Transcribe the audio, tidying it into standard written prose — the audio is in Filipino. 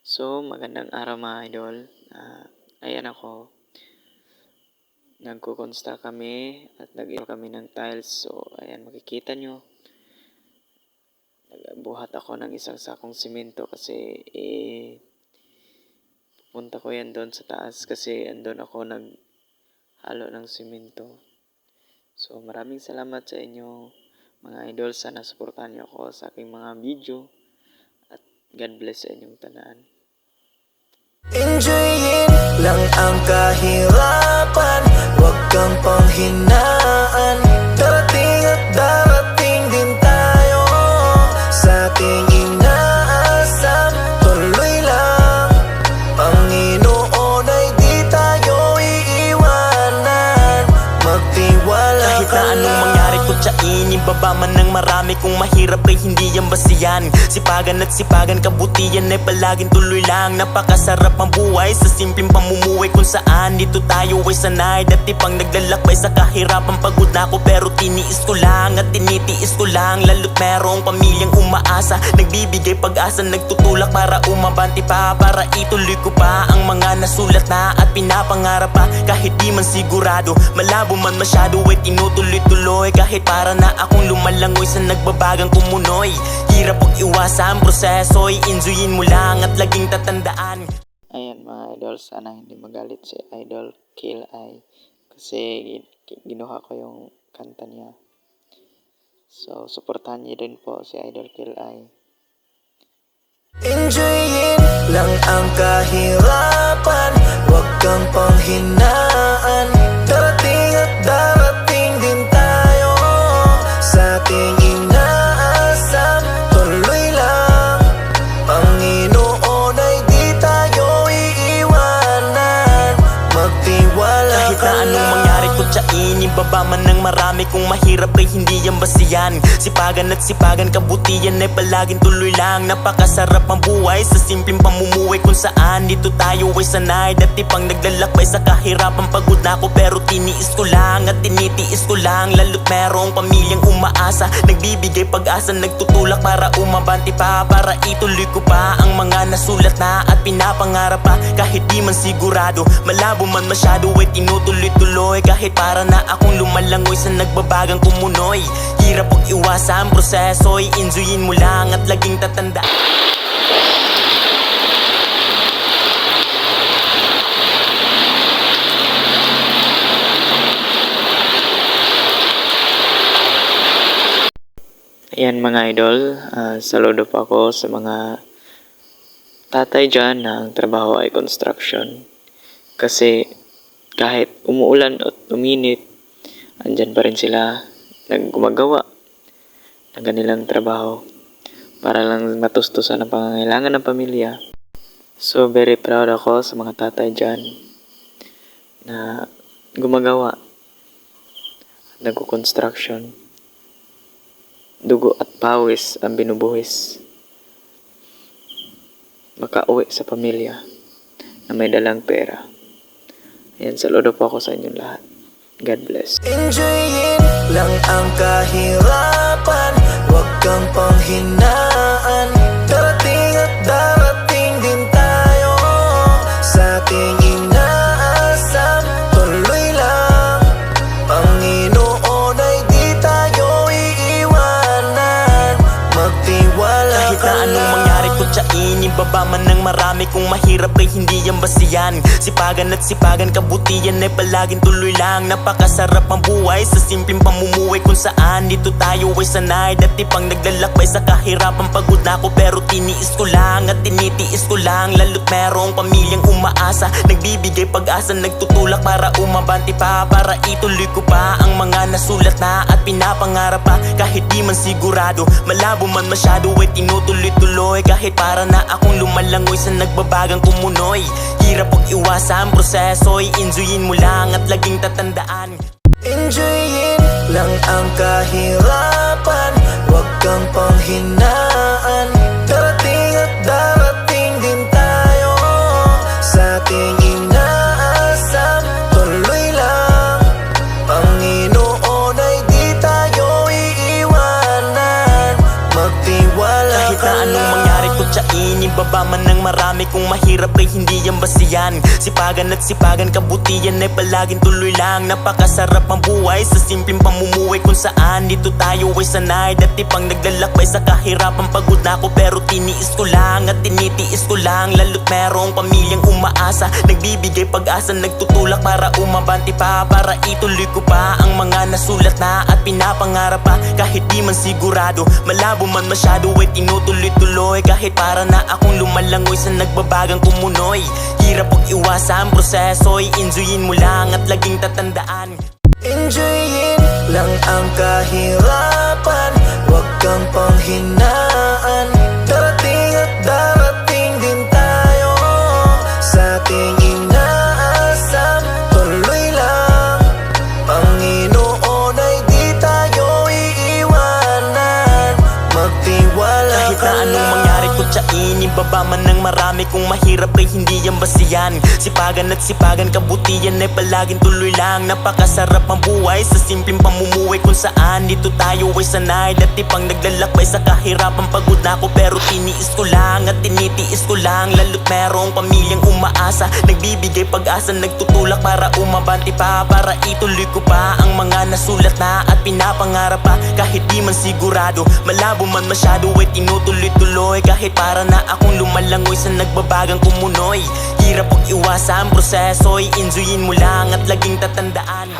So, magandang araw mga idol. Ayan ako. Nagko-construct kami at nag-iyo kami ng tiles. So, ayan makikita nyo. Nagbuhat ako ng isang sakong simento kasi pupunta ko yan doon sa taas kasi andun ako naghalo ng simento. So, maraming salamat sa inyo mga idol. Sana suportahan nyo ako sa aking mga video. At God bless sa inyong tanan. Enjoyin lang ang kahirapan, huwag kang panghinaan. Darating at darating din tayo sa ating inaasam. Tuloy lang, Panginoon ay di tayo iiwanan. Magtiwala kahit ka na anong lang. mangyari kutsain, ibaba man ng marami. Kung mahirap ay hindi yan basihan. Sipagan at sipagan, kabutihan ay palaging tuloy lang. Napakasarap ang buhay sa simpleng pamumuhay kung saan dito tayo ay sanay. Dati pang naglalakbay sa kahirapan, pagod na ako pero tiniis ko lang at tinitiis ko lang. Lalo't merong pamilyang umaasa, nagbibigay pag-asa, nagtutulak para umabanti pa, para ituloy ko pa ang mga nasulat na at pinapangarap pa. Kahit di man sigurado, malabo man masyado ay tinutuloy-tuloy. Kahit para na akong lumalangoy sa nagbabagang kumunoy. Hirap pag iwasan proseso, i-enjoyin mo lang at laging tatandaan. Ayan mga idol, sana hindi magalit si Idol Kill Eye kasi ginuha ko yung kanta niya. So, suportahan niyo din po si Idol Kill Eye. Enjoyin lang ang kahirapan, huwag kang panghinaan. Darating at darating din tayo sa ating inaasam. Tuloy lang, Panginoon ay di tayo iiwanan. Magtiwala Kahit ka na anong lang. mangyari kutsain, ibaba man ng marami. Kung mahirap ay hindi yan basihan. Sipagan at sipagan, kabutihan ay palaging tuloy lang. Napakasarap ang buhay sa simpleng pamumuhay kung saan dito tayo ay sanay. Dati pang naglalakbay sa kahirapan, pagod na ako pero tiniis ko lang at tinitiis ko lang. Lalo't merong pamilyang umaasa, nagbibigay pag-asa, nagtutulak para umabanti pa, para ituloy ko pa ang mga nasulat na at pinapangarap pa. Kahit di man sigurado, malabo man masyado ay tinutuloy-tuloy. Kahit para na akong lumalangoy sa nagbabagang kumunoy. Hirap pag iwasan proseso, i-enjoyin mo lang at laging tatandaan. Ayan mga idol, saludo po ako sa mga tatay dyan na ang trabaho ay construction. Kasi kahit umuulan at uminit, andyan pa rin sila naggumagawa ng kanilang trabaho para lang matustusan ang pangangailangan ng pamilya. So very proud ako sa mga tatay dyan na gumagawa at nagko-construction. Dugo at pawis ang binubuhis. Makauwi sa pamilya na may dalang pera. Ayan, saludo po ako sa inyong lahat. God bless. Enjoyin lang ang kahirapan, huwag kang panghinaan. Darating at darating din tayo sa ating inaasam. Tuloy lang, Panginoon ay di tayo iiwanan. Magtiwala Kahit ka na anong lang. mangyari kutsain, ibaba man ng marami. Kung mahirap ay hindi yan basihan. Sipagan at sipagan, kabutihan ay palaging tuloy lang. Napakasarap ang buhay sa simpleng pamumuhay kung saan dito tayo ay sanay. Dati pang naglalakbay sa kahirapan, pagod na ako pero tiniis ko lang at tinitiis ko lang. Lalo't merong pamilyang umaasa, nagbibigay pag-asa, nagtutulak para umabanti pa, para ituloy ko pa ang mga nasulat na at pinapangarap pa. Kahit di man sigurado, malabo man masyado ay tinutuloy-tuloy. Kahit para na akong lumalangoy sa nagbabagang kumunoy. Hirap pag iwasan proseso, i-enjoyin mo lang at laging tatandaan. Enjoyin lang ang kahirapan, huwag kang panghinaan. Darating at darating din tayo sa ating inaasam. Tuloy lang, Panginoon ay di tayo iiwanan. Magtiwala Kahit ka na anong lang. mangyari kutsain, ibaba man man ng marami kung mahirap ay hindi yan basihan. Sipagan at sipagan, kabutihan ay palaging tuloy lang. Napakasarap ang buhay sa simpleng pamumuhay kung saan dito tayo ay sanay. Dati pang naglalakbay sa kahirapan, pagod na ako pero tiniis ko lang at tinitiis ko lang. Lalo't merong pamilyang umaasa, nagbibigay pag-asa, nagtutulak para umabanti pa, para ituloy ko pa ang mga nasulat na at pinapangarap pa. Kahit di man sigurado, malabo man masyado ay tinutuloy-tuloy. Kahit para na akong lumalangoy sa nagbabagang kumunoy. Hirap pag iwasan proseso, i-enjoyin mo lang at laging tatandaan. Enjoyin lang ang kahirapan, huwag kang panghinaan. Darating at darating din tayo sa ating inaasam. Tuloy lang, Panginoon ay di tayo iiwanan. Magtiwala Kahit ka na anong lang. mangyari kutsain, ibaba man ng marami kung mahirap ay hindi yan basihan. Sipagan at sipagan, kabutihan ay palaging tuloy lang. Napakasarap ang buhay sa simpleng pamumuhay kung saan dito tayo ay sanay. Dati pang naglalakbay sa kahirapan, pagod na ako pero tiniis ko lang at tinitiis ko lang. Lalo't merong pamilyang umaasa, nagbibigay pag-asa, nagtutulak para umabanti pa, para ituloy ko pa ang mga nasulat na at pinapangarap pa. Kahit di man sigurado, malabo man masyado ay tinutuloy-tuloy. Kahit para na akong lumalangoy sa nagbabagang kumunoy. Hirap pag iwasan proseso, i-enjoyin mo lang at laging tatandaan.